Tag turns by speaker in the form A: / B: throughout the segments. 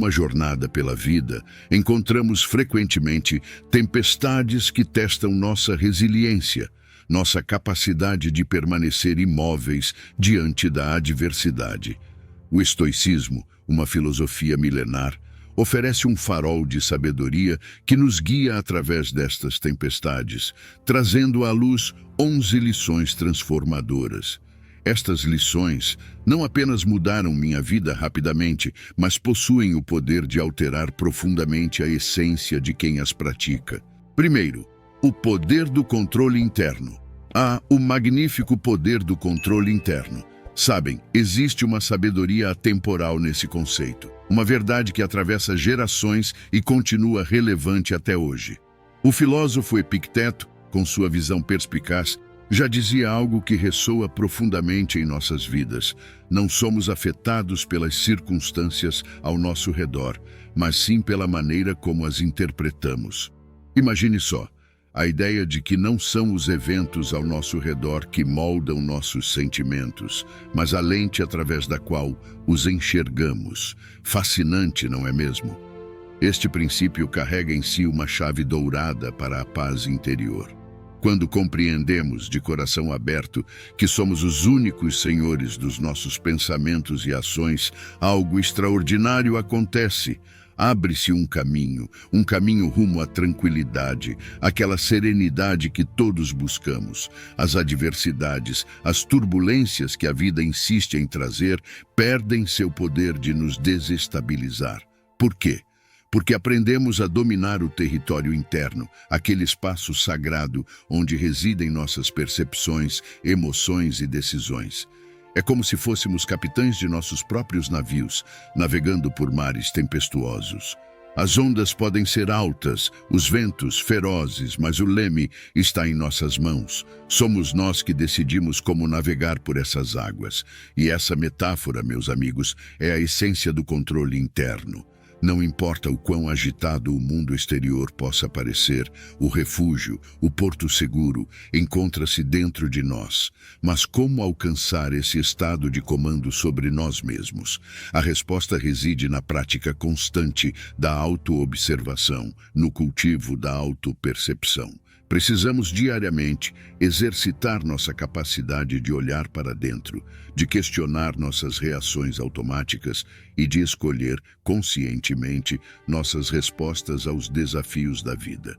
A: uma jornada pela vida, encontramos frequentemente tempestades que testam nossa resiliência, nossa capacidade de permanecer imóveis diante da adversidade. O estoicismo, uma filosofia milenar, oferece um farol de sabedoria que nos guia através destas tempestades, trazendo à luz 11 lições transformadoras. Estas lições não apenas mudaram minha vida rapidamente, mas possuem o poder de alterar profundamente a essência de quem as pratica. Primeiro, o poder do controle interno. O magnífico poder do controle interno. Sabem, existe uma sabedoria atemporal nesse conceito, uma verdade que atravessa gerações e continua relevante até hoje. O filósofo Epicteto, com sua visão perspicaz, já dizia algo que ressoa profundamente em nossas vidas. Não somos afetados pelas circunstâncias ao nosso redor, mas sim pela maneira como as interpretamos. Imagine só, a ideia de que não são os eventos ao nosso redor que moldam nossos sentimentos, mas a lente através da qual os enxergamos. Fascinante, não é mesmo? Este princípio carrega em si uma chave dourada para a paz interior. Quando compreendemos de coração aberto que somos os únicos senhores dos nossos pensamentos e ações, algo extraordinário acontece. Abre-se um caminho rumo à tranquilidade, aquela serenidade que todos buscamos. As adversidades, as turbulências que a vida insiste em trazer, perdem seu poder de nos desestabilizar. Por quê? Porque aprendemos a dominar o território interno, aquele espaço sagrado onde residem nossas percepções, emoções e decisões. É como se fôssemos capitães de nossos próprios navios, navegando por mares tempestuosos. As ondas podem ser altas, os ventos ferozes, mas o leme está em nossas mãos. Somos nós que decidimos como navegar por essas águas. E essa metáfora, meus amigos, é a essência do controle interno. Não importa o quão agitado o mundo exterior possa parecer, o refúgio, o porto seguro, encontra-se dentro de nós. Mas como alcançar esse estado de comando sobre nós mesmos? A resposta reside na prática constante da autoobservação, no cultivo da autopercepção. Precisamos diariamente exercitar nossa capacidade de olhar para dentro, de questionar nossas reações automáticas e de escolher conscientemente nossas respostas aos desafios da vida.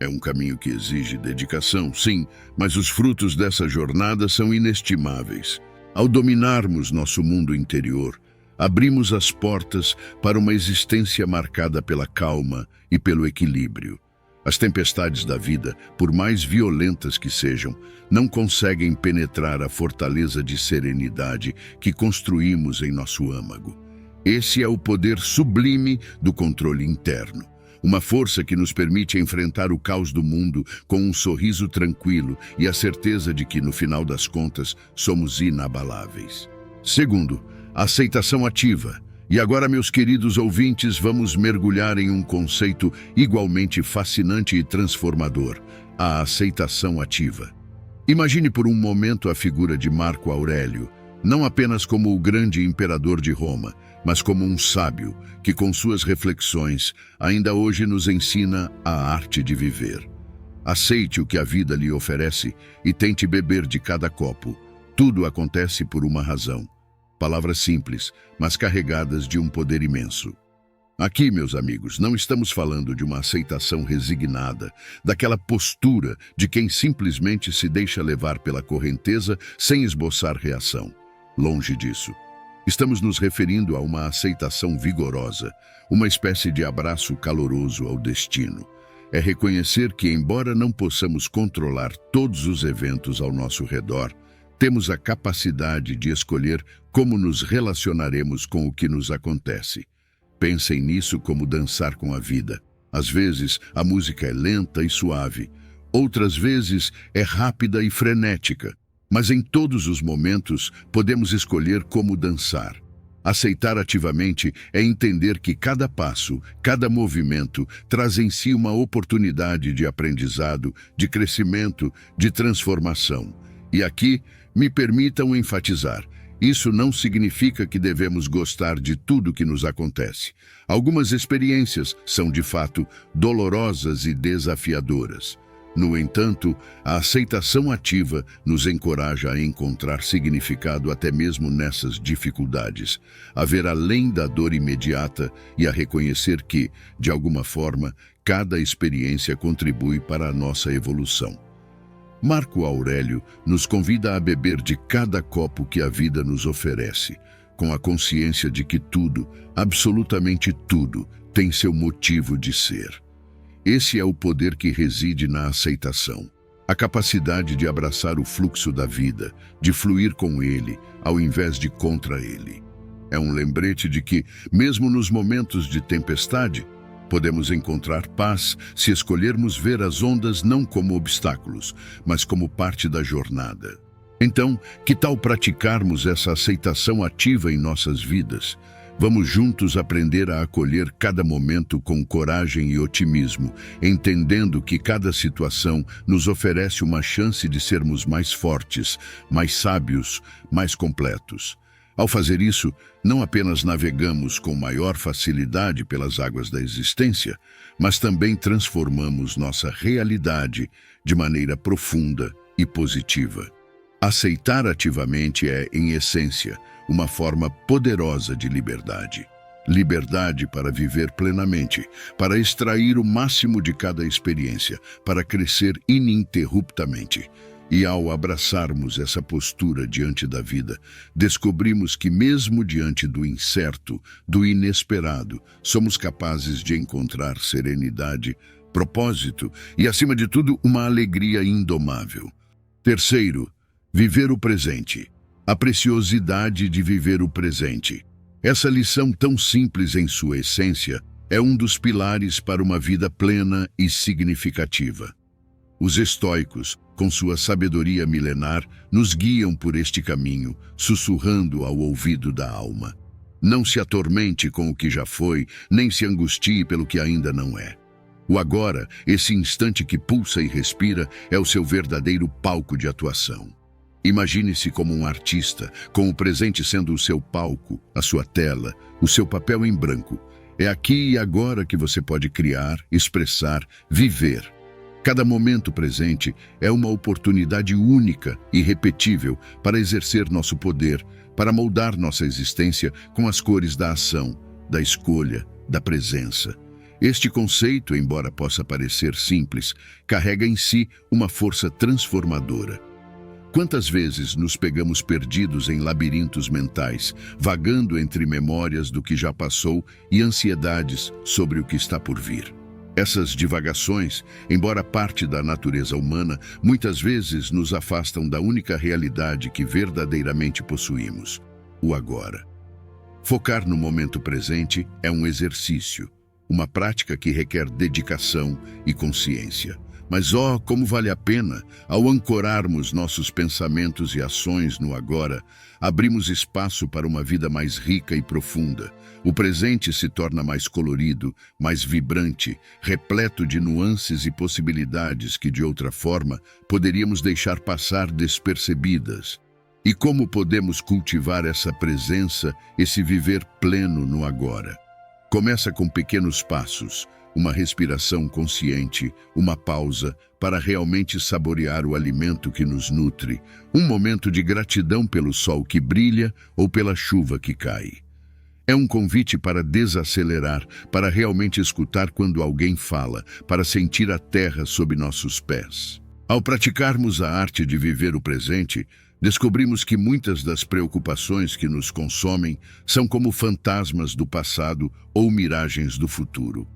A: É um caminho que exige dedicação, sim, mas os frutos dessa jornada são inestimáveis. Ao dominarmos nosso mundo interior, abrimos as portas para uma existência marcada pela calma e pelo equilíbrio. As tempestades da vida, por mais violentas que sejam, não conseguem penetrar a fortaleza de serenidade que construímos em nosso âmago. Esse é o poder sublime do controle interno. Uma força que nos permite enfrentar o caos do mundo com um sorriso tranquilo e a certeza de que, no final das contas, somos inabaláveis. Segundo, a aceitação ativa. E agora, meus queridos ouvintes, vamos mergulhar em um conceito igualmente fascinante e transformador: a aceitação ativa. Imagine por um momento a figura de Marco Aurélio, não apenas como o grande imperador de Roma, mas como um sábio que, com suas reflexões, ainda hoje nos ensina a arte de viver. Aceite o que a vida lhe oferece e tente beber de cada copo. Tudo acontece por uma razão. Palavras simples, mas carregadas de um poder imenso. Aqui, meus amigos, não estamos falando de uma aceitação resignada, daquela postura de quem simplesmente se deixa levar pela correnteza sem esboçar reação. Longe disso. Estamos nos referindo a uma aceitação vigorosa, uma espécie de abraço caloroso ao destino. É reconhecer que, embora não possamos controlar todos os eventos ao nosso redor, temos a capacidade de escolher como nos relacionaremos com o que nos acontece. Pensem nisso como dançar com a vida. Às vezes, a música é lenta e suave. Outras vezes, é rápida e frenética. Mas em todos os momentos, podemos escolher como dançar. Aceitar ativamente é entender que cada passo, cada movimento, traz em si uma oportunidade de aprendizado, de crescimento, de transformação. E aqui, me permitam enfatizar, Isso não significa que devemos gostar de tudo que nos acontece. Algumas experiências são, de fato, dolorosas e desafiadoras. No entanto, a aceitação ativa nos encoraja a encontrar significado até mesmo nessas dificuldades, a ver além da dor imediata e a reconhecer que, de alguma forma, cada experiência contribui para a nossa evolução. Marco Aurélio nos convida a beber de cada copo que a vida nos oferece, com a consciência de que tudo, absolutamente tudo, tem seu motivo de ser. Esse é o poder que reside na aceitação. A capacidade de abraçar o fluxo da vida, de fluir com ele, ao invés de contra ele. É um lembrete de que, mesmo nos momentos de tempestade, podemos encontrar paz se escolhermos ver as ondas não como obstáculos, mas como parte da jornada. Então, que tal praticarmos essa aceitação ativa em nossas vidas? Vamos juntos aprender a acolher cada momento com coragem e otimismo, entendendo que cada situação nos oferece uma chance de sermos mais fortes, mais sábios, mais completos. Ao fazer isso, não apenas navegamos com maior facilidade pelas águas da existência, mas também transformamos nossa realidade de maneira profunda e positiva. Aceitar ativamente é, em essência, uma forma poderosa de liberdade. Liberdade para viver plenamente, para extrair o máximo de cada experiência, para crescer ininterruptamente. E ao abraçarmos essa postura diante da vida, descobrimos que mesmo diante do incerto, do inesperado, somos capazes de encontrar serenidade, propósito e, acima de tudo, uma alegria indomável. Terceiro, viver o presente. A preciosidade de viver o presente. Essa lição tão simples em sua essência é um dos pilares para uma vida plena e significativa. Os estoicos, com sua sabedoria milenar, nos guiam por este caminho, sussurrando ao ouvido da alma. Não se atormente com o que já foi, nem se angustie pelo que ainda não é. O agora, esse instante que pulsa e respira, é o seu verdadeiro palco de atuação. Imagine-se como um artista, com o presente sendo o seu palco, a sua tela, o seu papel em branco. É aqui e agora que você pode criar, expressar, viver. Cada momento presente é uma oportunidade única e irrepetível para exercer nosso poder, para moldar nossa existência com as cores da ação, da escolha, da presença. Este conceito, embora possa parecer simples, carrega em si uma força transformadora. Quantas vezes nos pegamos perdidos em labirintos mentais, vagando entre memórias do que já passou e ansiedades sobre o que está por vir? Essas divagações, embora parte da natureza humana, muitas vezes nos afastam da única realidade que verdadeiramente possuímos, o agora. Focar no momento presente é um exercício, uma prática que requer dedicação e consciência. Mas, como vale a pena, ao ancorarmos nossos pensamentos e ações no agora, abrimos espaço para uma vida mais rica e profunda. O presente se torna mais colorido, mais vibrante, repleto de nuances e possibilidades que, de outra forma, poderíamos deixar passar despercebidas. E como podemos cultivar essa presença, esse viver pleno no agora? Começa com pequenos passos, uma respiração consciente, uma pausa para realmente saborear o alimento que nos nutre, um momento de gratidão pelo sol que brilha ou pela chuva que cai. É um convite para desacelerar, para realmente escutar quando alguém fala, para sentir a terra sob nossos pés. Ao praticarmos a arte de viver o presente, descobrimos que muitas das preocupações que nos consomem são como fantasmas do passado ou miragens do futuro.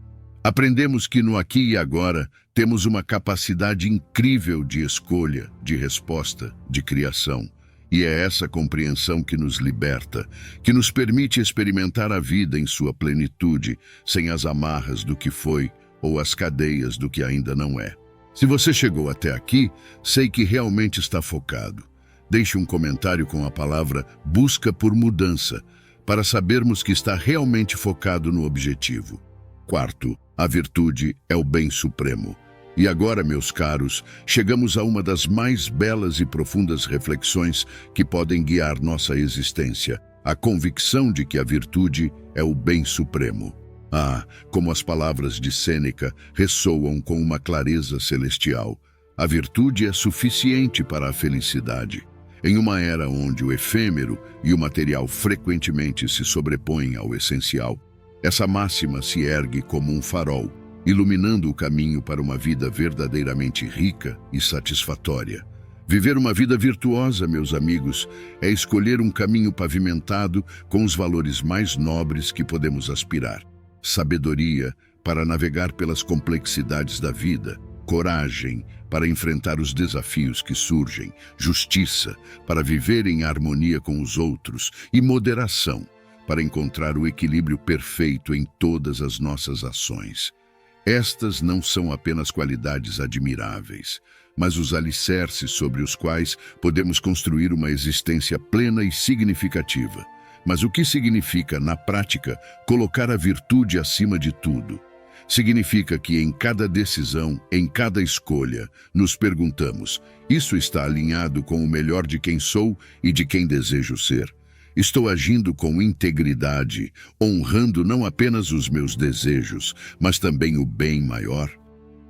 A: Aprendemos que no aqui e agora temos uma capacidade incrível de escolha, de resposta, de criação. E é essa compreensão que nos liberta, que nos permite experimentar a vida em sua plenitude, sem as amarras do que foi ou as cadeias do que ainda não é. Se você chegou até aqui, sei que realmente está focado. Deixe um comentário com a palavra busca por mudança, para sabermos que está realmente focado no objetivo. Quarto, a virtude é o bem supremo. E agora, meus caros, chegamos a uma das mais belas e profundas reflexões que podem guiar nossa existência: a convicção de que a virtude é o bem supremo. Ah, como as palavras de Sêneca ressoam com uma clareza celestial. A virtude é suficiente para a felicidade. Em uma era onde o efêmero e o material frequentemente se sobrepõem ao essencial, essa máxima se ergue como um farol, iluminando o caminho para uma vida verdadeiramente rica e satisfatória. Viver uma vida virtuosa, meus amigos, é escolher um caminho pavimentado com os valores mais nobres que podemos aspirar. Sabedoria para navegar pelas complexidades da vida, coragem para enfrentar os desafios que surgem, justiça para viver em harmonia com os outros e moderação para encontrar o equilíbrio perfeito em todas as nossas ações. Estas não são apenas qualidades admiráveis, mas os alicerces sobre os quais podemos construir uma existência plena e significativa. Mas o que significa, na prática, colocar a virtude acima de tudo? Significa que em cada decisão, em cada escolha, nos perguntamos: isso está alinhado com o melhor de quem sou e de quem desejo ser? Estou agindo com integridade, honrando não apenas os meus desejos, mas também o bem maior?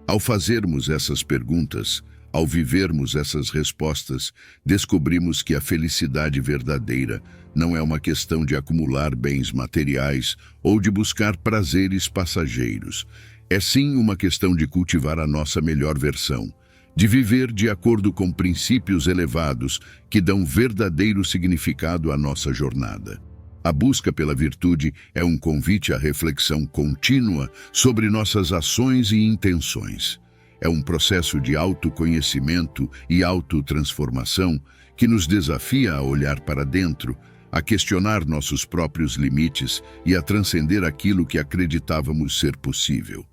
A: Ao fazermos essas perguntas, ao vivermos essas respostas, descobrimos que a felicidade verdadeira não é uma questão de acumular bens materiais ou de buscar prazeres passageiros. É sim uma questão de cultivar a nossa melhor versão, de viver de acordo com princípios elevados que dão verdadeiro significado à nossa jornada. A busca pela virtude é um convite à reflexão contínua sobre nossas ações e intenções. É um processo de autoconhecimento e autotransformação que nos desafia a olhar para dentro, a questionar nossos próprios limites e a transcender aquilo que acreditávamos ser possível.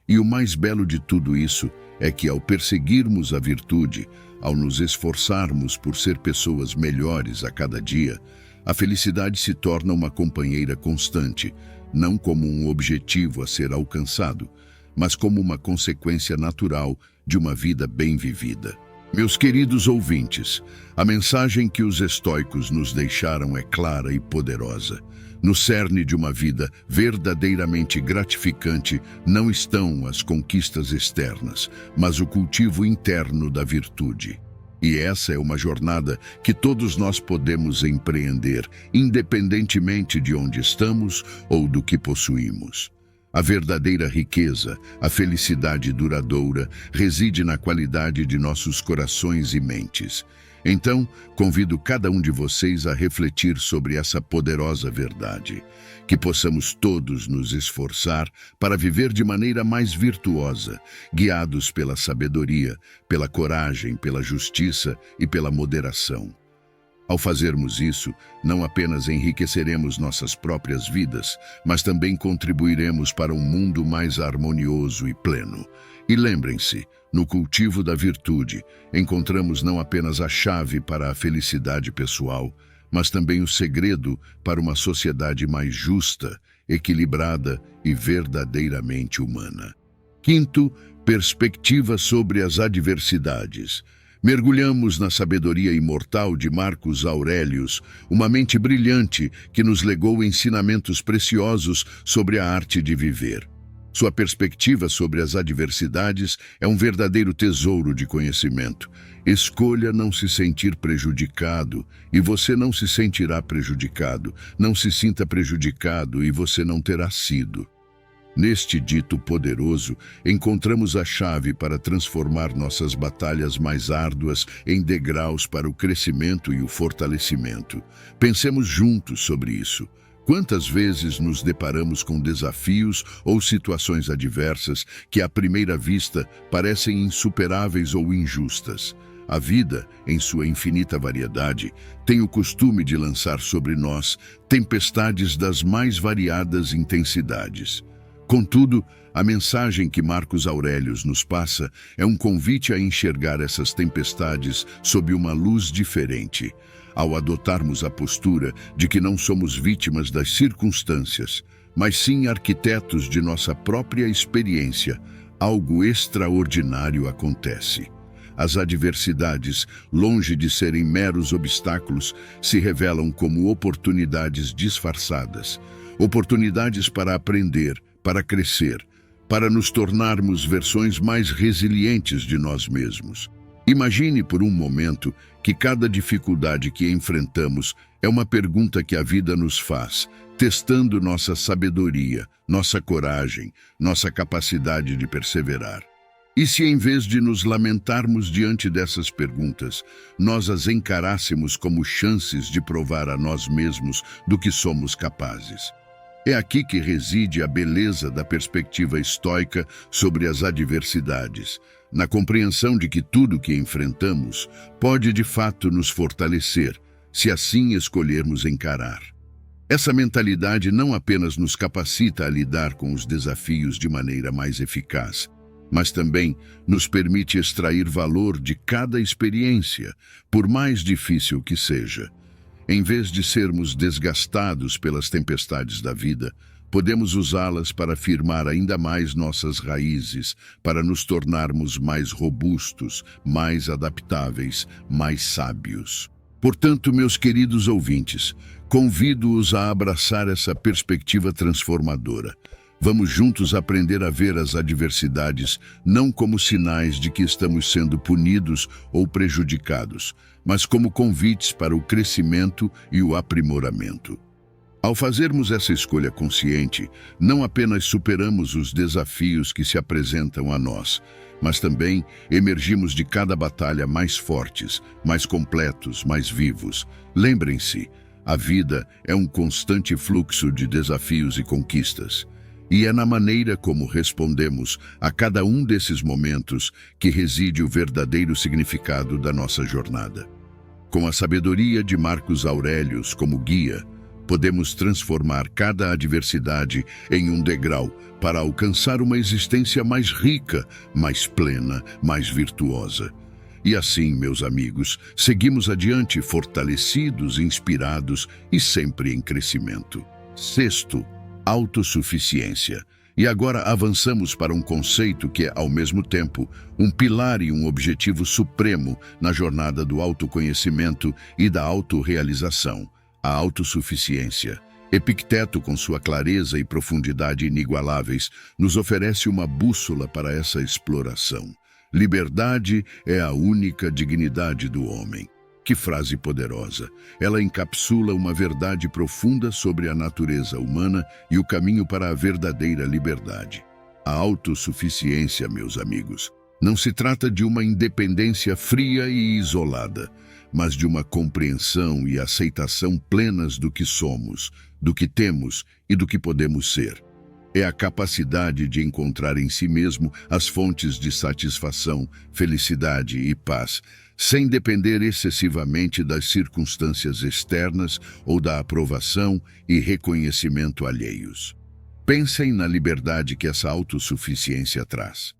A: E o mais belo de tudo isso é que, ao perseguirmos a virtude, ao nos esforçarmos por ser pessoas melhores a cada dia, a felicidade se torna uma companheira constante, não como um objetivo a ser alcançado, mas como uma consequência natural de uma vida bem vivida. Meus queridos ouvintes, a mensagem que os estoicos nos deixaram é clara e poderosa. No cerne de uma vida verdadeiramente gratificante não estão as conquistas externas, mas o cultivo interno da virtude. E essa é uma jornada que todos nós podemos empreender, independentemente de onde estamos ou do que possuímos. A verdadeira riqueza, a felicidade duradoura, reside na qualidade de nossos corações e mentes. Então, convido cada um de vocês a refletir sobre essa poderosa verdade, que possamos todos nos esforçar para viver de maneira mais virtuosa, guiados pela sabedoria, pela coragem, pela justiça e pela moderação. Ao fazermos isso, não apenas enriqueceremos nossas próprias vidas, mas também contribuiremos para um mundo mais harmonioso e pleno. E lembrem-se, no cultivo da virtude, encontramos não apenas a chave para a felicidade pessoal, mas também o segredo para uma sociedade mais justa, equilibrada e verdadeiramente humana. Quinto, perspectiva sobre as adversidades. Mergulhamos na sabedoria imortal de Marcos Aurelius, uma mente brilhante que nos legou ensinamentos preciosos sobre a arte de viver. Sua perspectiva sobre as adversidades é um verdadeiro tesouro de conhecimento. Escolha não se sentir prejudicado e você não se sentirá prejudicado. Não se sinta prejudicado e você não terá sido. Neste dito poderoso, encontramos a chave para transformar nossas batalhas mais árduas em degraus para o crescimento e o fortalecimento. Pensemos juntos sobre isso. Quantas vezes nos deparamos com desafios ou situações adversas que, à primeira vista, parecem insuperáveis ou injustas? A vida, em sua infinita variedade, tem o costume de lançar sobre nós tempestades das mais variadas intensidades. Contudo, a mensagem que Marcos Aurelius nos passa é um convite a enxergar essas tempestades sob uma luz diferente. Ao adotarmos a postura de que não somos vítimas das circunstâncias, mas sim arquitetos de nossa própria experiência, algo extraordinário acontece. As adversidades, longe de serem meros obstáculos, se revelam como oportunidades disfarçadas. Oportunidades para aprender, para crescer, para nos tornarmos versões mais resilientes de nós mesmos. Imagine por um momento que cada dificuldade que enfrentamos é uma pergunta que a vida nos faz, testando nossa sabedoria, nossa coragem, nossa capacidade de perseverar. E se em vez de nos lamentarmos diante dessas perguntas, nós as encarássemos como chances de provar a nós mesmos do que somos capazes? É aqui que reside a beleza da perspectiva estoica sobre as adversidades, na compreensão de que tudo que enfrentamos pode de fato nos fortalecer, se assim escolhermos encarar. Essa mentalidade não apenas nos capacita a lidar com os desafios de maneira mais eficaz, mas também nos permite extrair valor de cada experiência, por mais difícil que seja. Em vez de sermos desgastados pelas tempestades da vida, podemos usá-las para firmar ainda mais nossas raízes, para nos tornarmos mais robustos, mais adaptáveis, mais sábios. Portanto, meus queridos ouvintes, convido-os a abraçar essa perspectiva transformadora. Vamos juntos aprender a ver as adversidades não como sinais de que estamos sendo punidos ou prejudicados, mas como convites para o crescimento e o aprimoramento. Ao fazermos essa escolha consciente, não apenas superamos os desafios que se apresentam a nós, mas também emergimos de cada batalha mais fortes, mais completos, mais vivos. Lembrem-se, a vida é um constante fluxo de desafios e conquistas. E é na maneira como respondemos a cada um desses momentos que reside o verdadeiro significado da nossa jornada. Com a sabedoria de Marcos Aurelius como guia, podemos transformar cada adversidade em um degrau para alcançar uma existência mais rica, mais plena, mais virtuosa. E assim, meus amigos, seguimos adiante fortalecidos, inspirados e sempre em crescimento. Sexto, autossuficiência. E agora avançamos para um conceito que é, ao mesmo tempo, um pilar e um objetivo supremo na jornada do autoconhecimento e da autorrealização, a autossuficiência. Epicteto, com sua clareza e profundidade inigualáveis, nos oferece uma bússola para essa exploração. Liberdade é a única dignidade do homem. Que frase poderosa! Ela encapsula uma verdade profunda sobre a natureza humana e o caminho para a verdadeira liberdade. A autossuficiência, meus amigos, não se trata de uma independência fria e isolada, mas de uma compreensão e aceitação plenas do que somos, do que temos e do que podemos ser. É a capacidade de encontrar em si mesmo as fontes de satisfação, felicidade e paz, sem depender excessivamente das circunstâncias externas ou da aprovação e reconhecimento alheios. Pensem na liberdade que essa autossuficiência traz.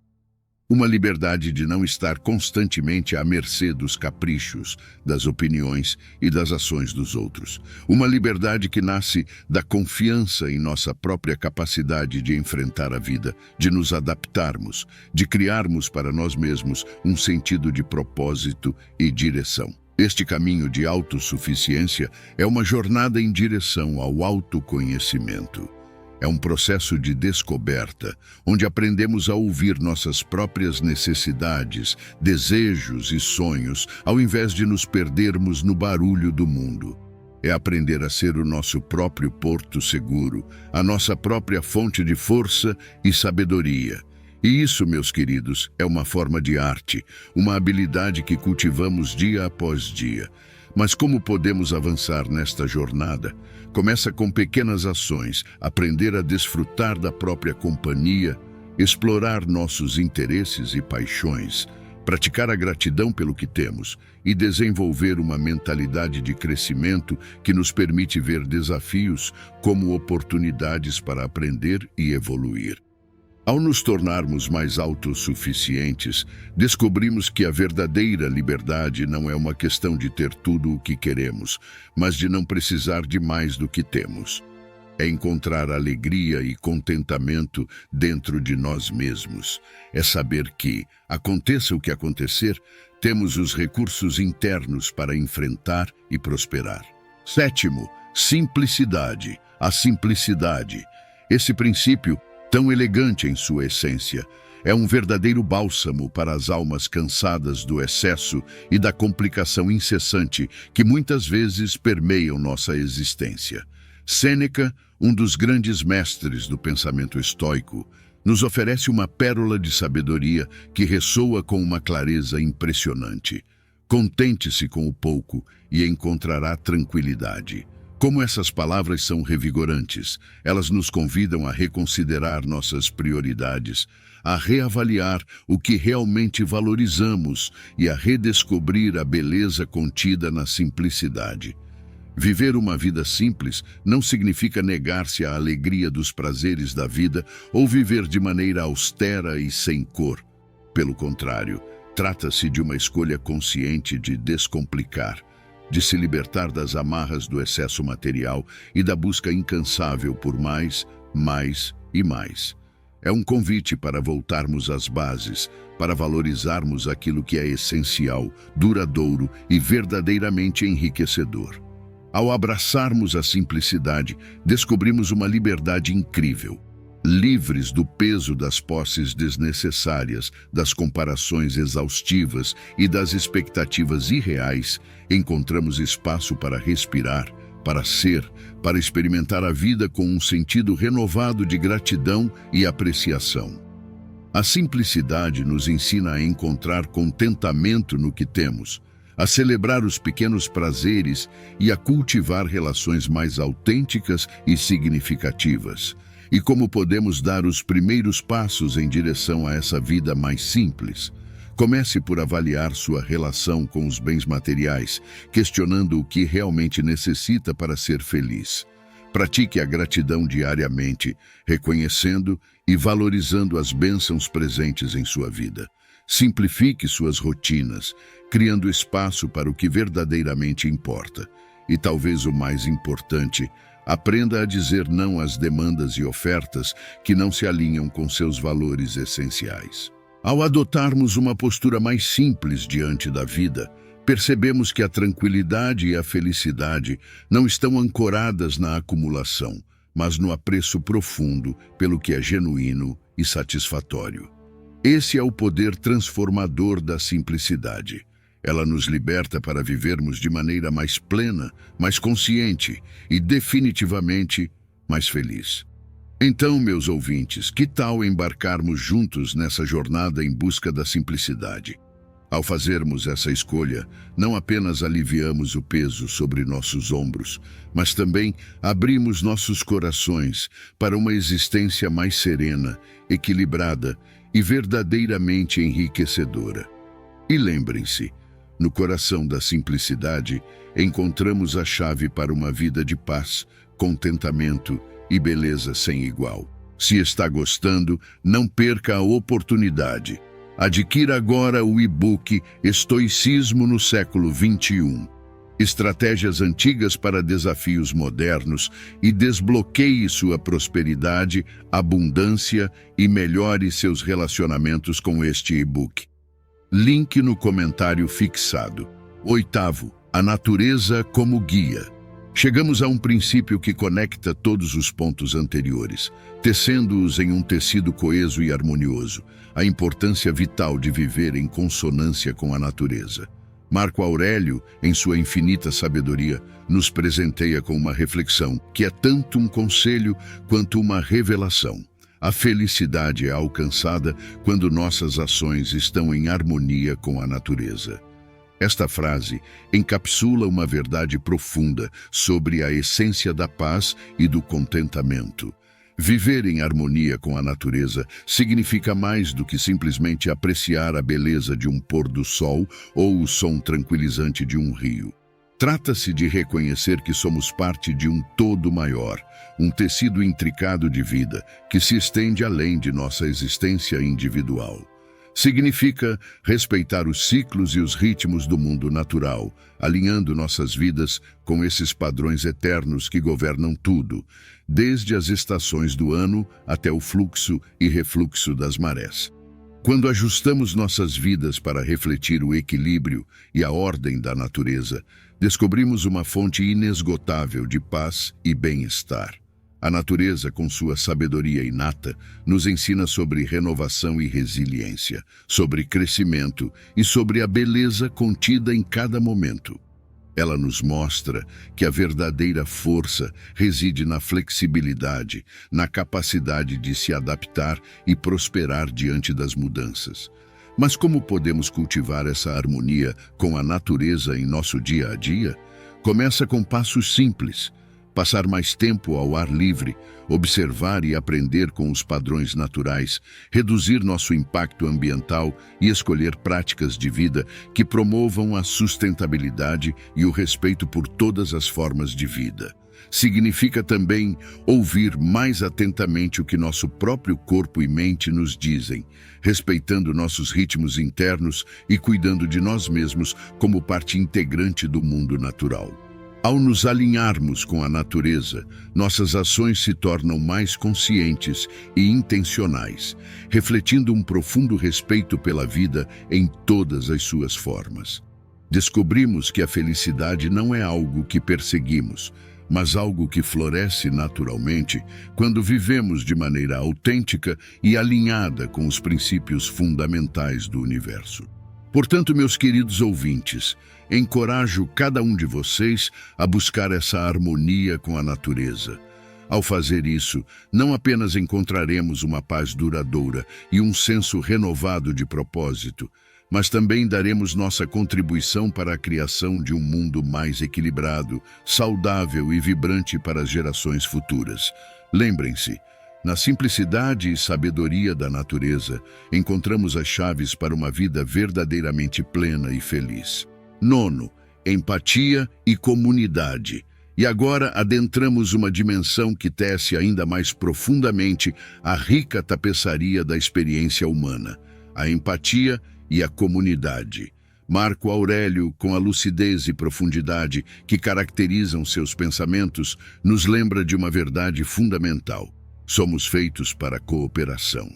A: Uma liberdade de não estar constantemente à mercê dos caprichos, das opiniões e das ações dos outros. Uma liberdade que nasce da confiança em nossa própria capacidade de enfrentar a vida, de nos adaptarmos, de criarmos para nós mesmos um sentido de propósito e direção. Este caminho de autossuficiência é uma jornada em direção ao autoconhecimento. É um processo de descoberta, onde aprendemos a ouvir nossas próprias necessidades, desejos e sonhos, ao invés de nos perdermos no barulho do mundo. É aprender a ser o nosso próprio porto seguro, a nossa própria fonte de força e sabedoria. E isso, meus queridos, é uma forma de arte, uma habilidade que cultivamos dia após dia. Mas como podemos avançar nesta jornada? Começa com pequenas ações, aprender a desfrutar da própria companhia, explorar nossos interesses e paixões, praticar a gratidão pelo que temos e desenvolver uma mentalidade de crescimento que nos permite ver desafios como oportunidades para aprender e evoluir. Ao nos tornarmos mais autossuficientes, descobrimos que a verdadeira liberdade não é uma questão de ter tudo o que queremos, mas de não precisar de mais do que temos. É encontrar alegria e contentamento dentro de nós mesmos. É saber que, aconteça o que acontecer, temos os recursos internos para enfrentar e prosperar. Sétimo, simplicidade. A simplicidade. Esse princípio, tão elegante em sua essência, é um verdadeiro bálsamo para as almas cansadas do excesso e da complicação incessante que muitas vezes permeiam nossa existência. Sêneca, um dos grandes mestres do pensamento estoico, nos oferece uma pérola de sabedoria que ressoa com uma clareza impressionante. Contente-se com o pouco e encontrará tranquilidade. Como essas palavras são revigorantes, elas nos convidam a reconsiderar nossas prioridades, a reavaliar o que realmente valorizamos e a redescobrir a beleza contida na simplicidade. Viver uma vida simples não significa negar-se à alegria dos prazeres da vida ou viver de maneira austera e sem cor. Pelo contrário, trata-se de uma escolha consciente de descomplicar, de se libertar das amarras do excesso material e da busca incansável por mais, mais e mais. É um convite para voltarmos às bases, para valorizarmos aquilo que é essencial, duradouro e verdadeiramente enriquecedor. Ao abraçarmos a simplicidade, descobrimos uma liberdade incrível. Livres do peso das posses desnecessárias, das comparações exaustivas e das expectativas irreais, encontramos espaço para respirar, para ser, para experimentar a vida com um sentido renovado de gratidão e apreciação. A simplicidade nos ensina a encontrar contentamento no que temos, a celebrar os pequenos prazeres e a cultivar relações mais autênticas e significativas. E como podemos dar os primeiros passos em direção a essa vida mais simples? Comece por avaliar sua relação com os bens materiais, questionando o que realmente necessita para ser feliz. Pratique a gratidão diariamente, reconhecendo e valorizando as bênçãos presentes em sua vida. Simplifique suas rotinas, criando espaço para o que verdadeiramente importa. E talvez o mais importante, aprenda a dizer não às demandas e ofertas que não se alinham com seus valores essenciais. Ao adotarmos uma postura mais simples diante da vida, percebemos que a tranquilidade e a felicidade não estão ancoradas na acumulação, mas no apreço profundo pelo que é genuíno e satisfatório. Esse é o poder transformador da simplicidade. Ela nos liberta para vivermos de maneira mais plena, mais consciente e definitivamente mais feliz. Então, meus ouvintes, que tal embarcarmos juntos nessa jornada em busca da simplicidade? Ao fazermos essa escolha, não apenas aliviamos o peso sobre nossos ombros, mas também abrimos nossos corações para uma existência mais serena, equilibrada e verdadeiramente enriquecedora. E lembrem-se, no coração da simplicidade, encontramos a chave para uma vida de paz, contentamento e beleza sem igual. Se está gostando, não perca a oportunidade. Adquira agora o e-book Estoicismo no século XXI. Estratégias antigas para desafios modernos e desbloqueie sua prosperidade, abundância e melhore seus relacionamentos com este e-book. Link no comentário fixado. Oitavo, a natureza como guia. Chegamos a um princípio que conecta todos os pontos anteriores, tecendo-os em um tecido coeso e harmonioso, a importância vital de viver em consonância com a natureza. Marco Aurélio, em sua infinita sabedoria, nos presenteia com uma reflexão que é tanto um conselho quanto uma revelação. A felicidade é alcançada quando nossas ações estão em harmonia com a natureza. Esta frase encapsula uma verdade profunda sobre a essência da paz e do contentamento. Viver em harmonia com a natureza significa mais do que simplesmente apreciar a beleza de um pôr do sol ou o som tranquilizante de um rio. Trata-se de reconhecer que somos parte de um todo maior, um tecido intricado de vida que se estende além de nossa existência individual. Significa respeitar os ciclos e os ritmos do mundo natural, alinhando nossas vidas com esses padrões eternos que governam tudo, desde as estações do ano até o fluxo e refluxo das marés. Quando ajustamos nossas vidas para refletir o equilíbrio e a ordem da natureza, descobrimos uma fonte inesgotável de paz e bem-estar. A natureza, com sua sabedoria inata, nos ensina sobre renovação e resiliência, sobre crescimento e sobre a beleza contida em cada momento. Ela nos mostra que a verdadeira força reside na flexibilidade, na capacidade de se adaptar e prosperar diante das mudanças. Mas como podemos cultivar essa harmonia com a natureza em nosso dia a dia? Começa com passos simples. Passar mais tempo ao ar livre, observar e aprender com os padrões naturais, reduzir nosso impacto ambiental e escolher práticas de vida que promovam a sustentabilidade e o respeito por todas as formas de vida. Significa também ouvir mais atentamente o que nosso próprio corpo e mente nos dizem, respeitando nossos ritmos internos e cuidando de nós mesmos como parte integrante do mundo natural. Ao nos alinharmos com a natureza, nossas ações se tornam mais conscientes e intencionais, refletindo um profundo respeito pela vida em todas as suas formas. Descobrimos que a felicidade não é algo que perseguimos, mas algo que floresce naturalmente quando vivemos de maneira autêntica e alinhada com os princípios fundamentais do universo. Portanto, meus queridos ouvintes, encorajo cada um de vocês a buscar essa harmonia com a natureza. Ao fazer isso, não apenas encontraremos uma paz duradoura e um senso renovado de propósito, mas também daremos nossa contribuição para a criação de um mundo mais equilibrado, saudável e vibrante para as gerações futuras. Lembrem-se, na simplicidade e sabedoria da natureza, encontramos as chaves para uma vida verdadeiramente plena e feliz. 9. Empatia e comunidade. E agora adentramos uma dimensão que tece ainda mais profundamente a rica tapeçaria da experiência humana, a empatia e a comunidade. Marco Aurélio, com a lucidez e profundidade que caracterizam seus pensamentos, nos lembra de uma verdade fundamental. Somos feitos para a cooperação.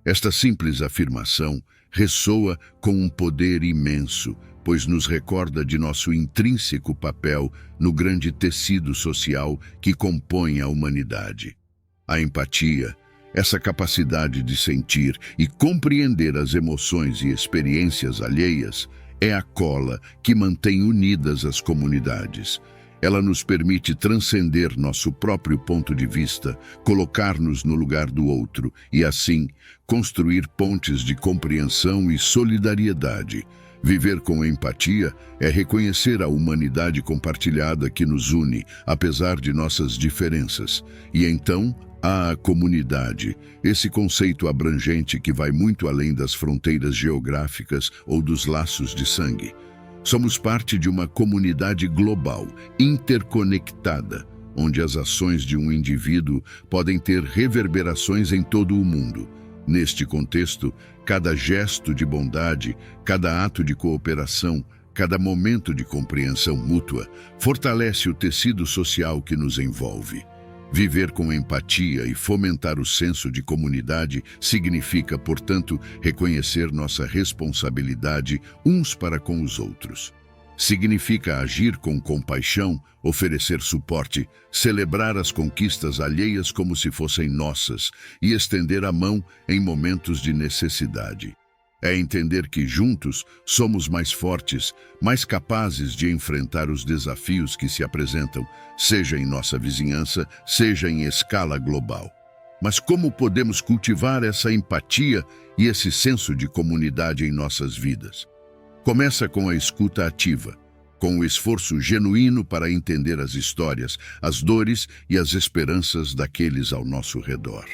A: Esta simples afirmação ressoa com um poder imenso, pois nos recorda de nosso intrínseco papel no grande tecido social que compõe a humanidade. A empatia, essa capacidade de sentir e compreender as emoções e experiências alheias, é a cola que mantém unidas as comunidades. Ela nos permite transcender nosso próprio ponto de vista, colocar-nos no lugar do outro e, assim, construir pontes de compreensão e solidariedade. Viver com empatia é reconhecer a humanidade compartilhada que nos une, apesar de nossas diferenças. E então, há a comunidade, esse conceito abrangente que vai muito além das fronteiras geográficas ou dos laços de sangue. Somos parte de uma comunidade global, interconectada, onde as ações de um indivíduo podem ter reverberações em todo o mundo. Neste contexto, cada gesto de bondade, cada ato de cooperação, cada momento de compreensão mútua fortalece o tecido social que nos envolve. Viver com empatia e fomentar o senso de comunidade significa, portanto, reconhecer nossa responsabilidade uns para com os outros. Significa agir com compaixão, oferecer suporte, celebrar as conquistas alheias como se fossem nossas e estender a mão em momentos de necessidade. É entender que juntos somos mais fortes, mais capazes de enfrentar os desafios que se apresentam, seja em nossa vizinhança, seja em escala global. Mas como podemos cultivar essa empatia e esse senso de comunidade em nossas vidas? Começa com a escuta ativa, com o esforço genuíno para entender as histórias, as dores e as esperanças daqueles ao nosso redor.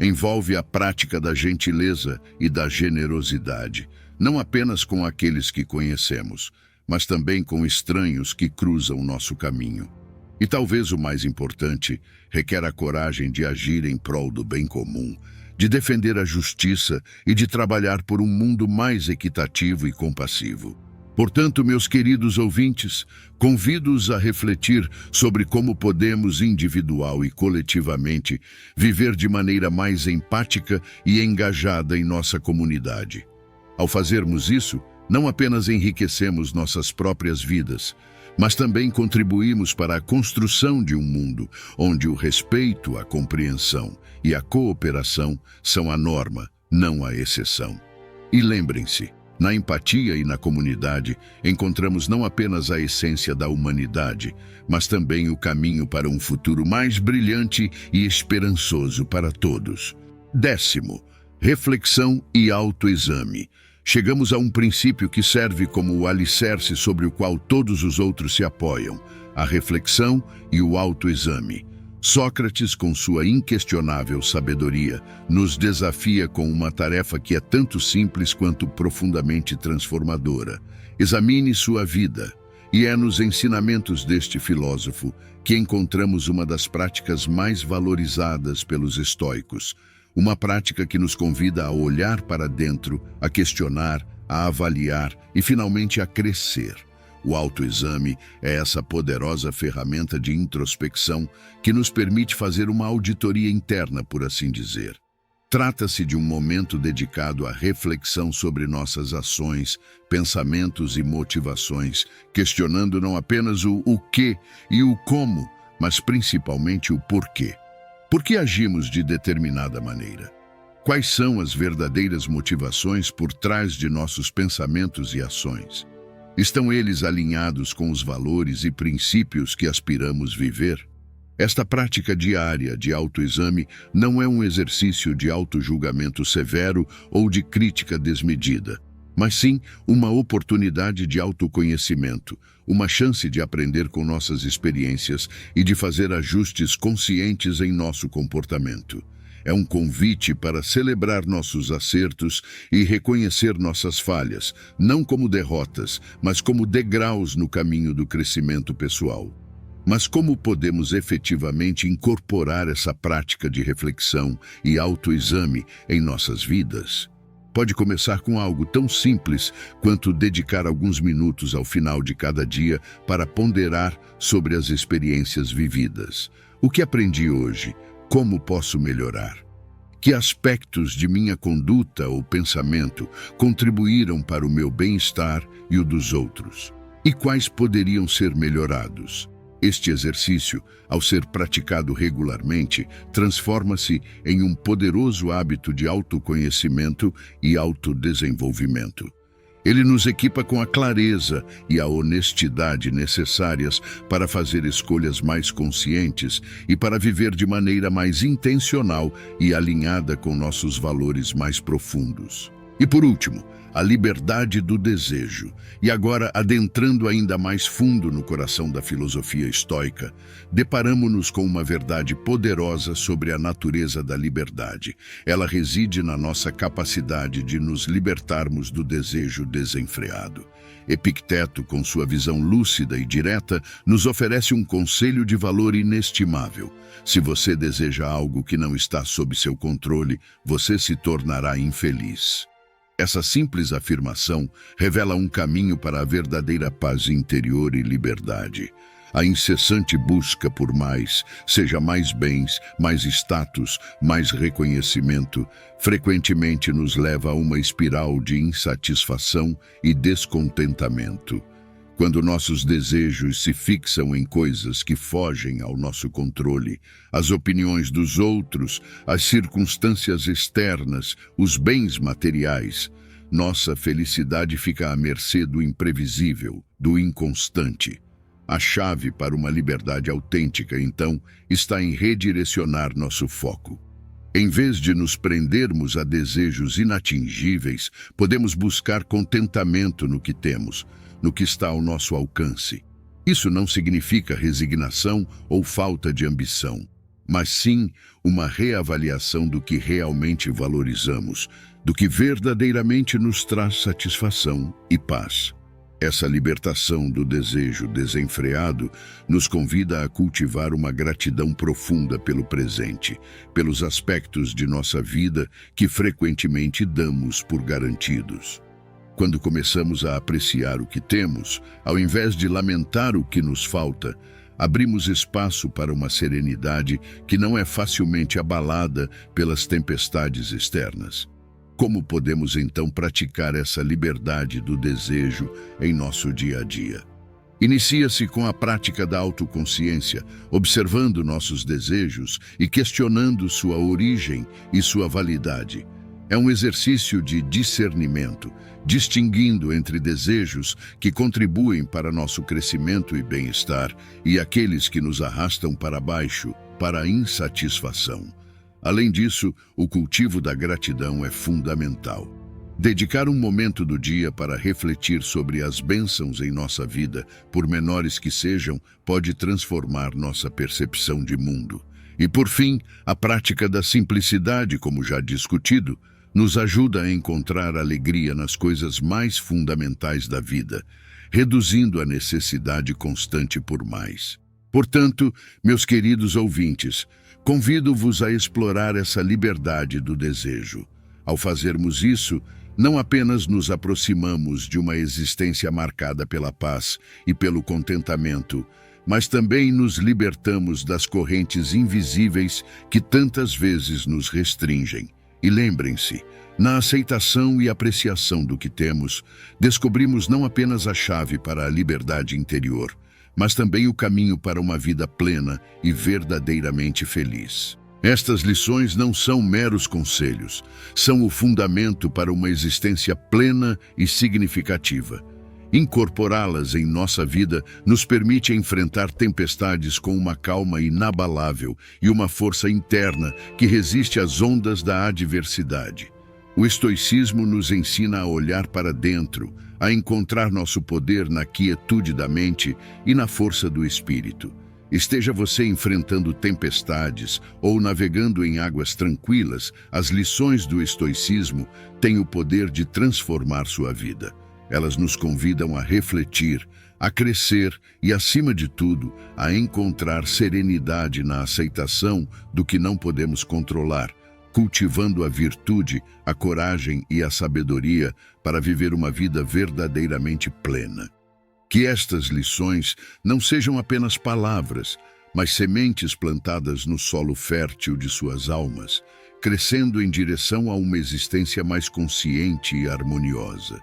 A: Envolve a prática da gentileza e da generosidade, não apenas com aqueles que conhecemos, mas também com estranhos que cruzam nosso caminho. E talvez o mais importante, requer a coragem de agir em prol do bem comum, de defender a justiça e de trabalhar por um mundo mais equitativo e compassivo. Portanto, meus queridos ouvintes, convido-os a refletir sobre como podemos, individual e coletivamente, viver de maneira mais empática e engajada em nossa comunidade. Ao fazermos isso, não apenas enriquecemos nossas próprias vidas, mas também contribuímos para a construção de um mundo onde o respeito, a compreensão e a cooperação são a norma, não a exceção. E lembrem-se, na empatia e na comunidade, encontramos não apenas a essência da humanidade, mas também o caminho para um futuro mais brilhante e esperançoso para todos. 10º, reflexão e autoexame. Chegamos a um princípio que serve como o alicerce sobre o qual todos os outros se apoiam: a reflexão e o autoexame. Sócrates, com sua inquestionável sabedoria, nos desafia com uma tarefa que é tanto simples quanto profundamente transformadora. Examine sua vida. E é nos ensinamentos deste filósofo que encontramos uma das práticas mais valorizadas pelos estoicos. Uma prática que nos convida a olhar para dentro, a questionar, a avaliar e, finalmente, a crescer. O autoexame é essa poderosa ferramenta de introspecção que nos permite fazer uma auditoria interna, por assim dizer. Trata-se de um momento dedicado à reflexão sobre nossas ações, pensamentos e motivações, questionando não apenas o que e o como, mas principalmente o porquê. Por que agimos de determinada maneira? Quais são as verdadeiras motivações por trás de nossos pensamentos e ações? Estão eles alinhados com os valores e princípios que aspiramos viver? Esta prática diária de autoexame não é um exercício de autojulgamento severo ou de crítica desmedida, mas sim uma oportunidade de autoconhecimento, uma chance de aprender com nossas experiências e de fazer ajustes conscientes em nosso comportamento. É um convite para celebrar nossos acertos e reconhecer nossas falhas, não como derrotas, mas como degraus no caminho do crescimento pessoal. Mas como podemos efetivamente incorporar essa prática de reflexão e autoexame em nossas vidas? Pode começar com algo tão simples quanto dedicar alguns minutos ao final de cada dia para ponderar sobre as experiências vividas. O que aprendi hoje? Como posso melhorar? Que aspectos de minha conduta ou pensamento contribuíram para o meu bem-estar e o dos outros? E quais poderiam ser melhorados? Este exercício, ao ser praticado regularmente, transforma-se em um poderoso hábito de autoconhecimento e autodesenvolvimento. Ele nos equipa com a clareza e a honestidade necessárias para fazer escolhas mais conscientes e para viver de maneira mais intencional e alinhada com nossos valores mais profundos. E por último, a liberdade do desejo. E agora, adentrando ainda mais fundo no coração da filosofia estoica, deparamo-nos com uma verdade poderosa sobre a natureza da liberdade. Ela reside na nossa capacidade de nos libertarmos do desejo desenfreado. Epicteto, com sua visão lúcida e direta, nos oferece um conselho de valor inestimável. Se você deseja algo que não está sob seu controle, você se tornará infeliz. Essa simples afirmação revela um caminho para a verdadeira paz interior e liberdade. A incessante busca por mais, seja mais bens, mais status, mais reconhecimento, frequentemente nos leva a uma espiral de insatisfação e descontentamento. Quando nossos desejos se fixam em coisas que fogem ao nosso controle, as opiniões dos outros, as circunstâncias externas, os bens materiais, nossa felicidade fica à mercê do imprevisível, do inconstante. A chave para uma liberdade autêntica, então, está em redirecionar nosso foco. Em vez de nos prendermos a desejos inatingíveis, podemos buscar contentamento no que temos, no que está ao nosso alcance. Isso não significa resignação ou falta de ambição, mas sim uma reavaliação do que realmente valorizamos, do que verdadeiramente nos traz satisfação e paz. Essa libertação do desejo desenfreado nos convida a cultivar uma gratidão profunda pelo presente, pelos aspectos de nossa vida que frequentemente damos por garantidos. Quando começamos a apreciar o que temos, ao invés de lamentar o que nos falta, abrimos espaço para uma serenidade que não é facilmente abalada pelas tempestades externas. Como podemos então praticar essa liberdade do desejo em nosso dia a dia? Inicia-se com a prática da autoconsciência, observando nossos desejos e questionando sua origem e sua validade. É um exercício de discernimento, distinguindo entre desejos que contribuem para nosso crescimento e bem-estar e aqueles que nos arrastam para baixo, para a insatisfação. Além disso, o cultivo da gratidão é fundamental. Dedicar um momento do dia para refletir sobre as bênçãos em nossa vida, por menores que sejam, pode transformar nossa percepção de mundo. E, por fim, a prática da simplicidade, como já discutido, nos ajuda a encontrar alegria nas coisas mais fundamentais da vida, reduzindo a necessidade constante por mais. Portanto, meus queridos ouvintes, convido-vos a explorar essa liberdade do desejo. Ao fazermos isso, não apenas nos aproximamos de uma existência marcada pela paz e pelo contentamento, mas também nos libertamos das correntes invisíveis que tantas vezes nos restringem. E lembrem-se, na aceitação e apreciação do que temos, descobrimos não apenas a chave para a liberdade interior, mas também o caminho para uma vida plena e verdadeiramente feliz. Estas lições não são meros conselhos, são o fundamento para uma existência plena e significativa. Incorporá-las em nossa vida nos permite enfrentar tempestades com uma calma inabalável e uma força interna que resiste às ondas da adversidade. O estoicismo nos ensina a olhar para dentro, a encontrar nosso poder na quietude da mente e na força do espírito. Esteja você enfrentando tempestades ou navegando em águas tranquilas, as lições do estoicismo têm o poder de transformar sua vida. Elas nos convidam a refletir, a crescer e, acima de tudo, a encontrar serenidade na aceitação do que não podemos controlar, cultivando a virtude, a coragem e a sabedoria para viver uma vida verdadeiramente plena. Que estas lições não sejam apenas palavras, mas sementes plantadas no solo fértil de suas almas, crescendo em direção a uma existência mais consciente e harmoniosa.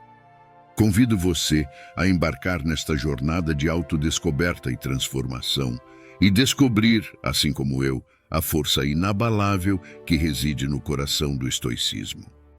A: Convido você a embarcar nesta jornada de autodescoberta e transformação e descobrir, assim como eu, a força inabalável que reside no coração do estoicismo.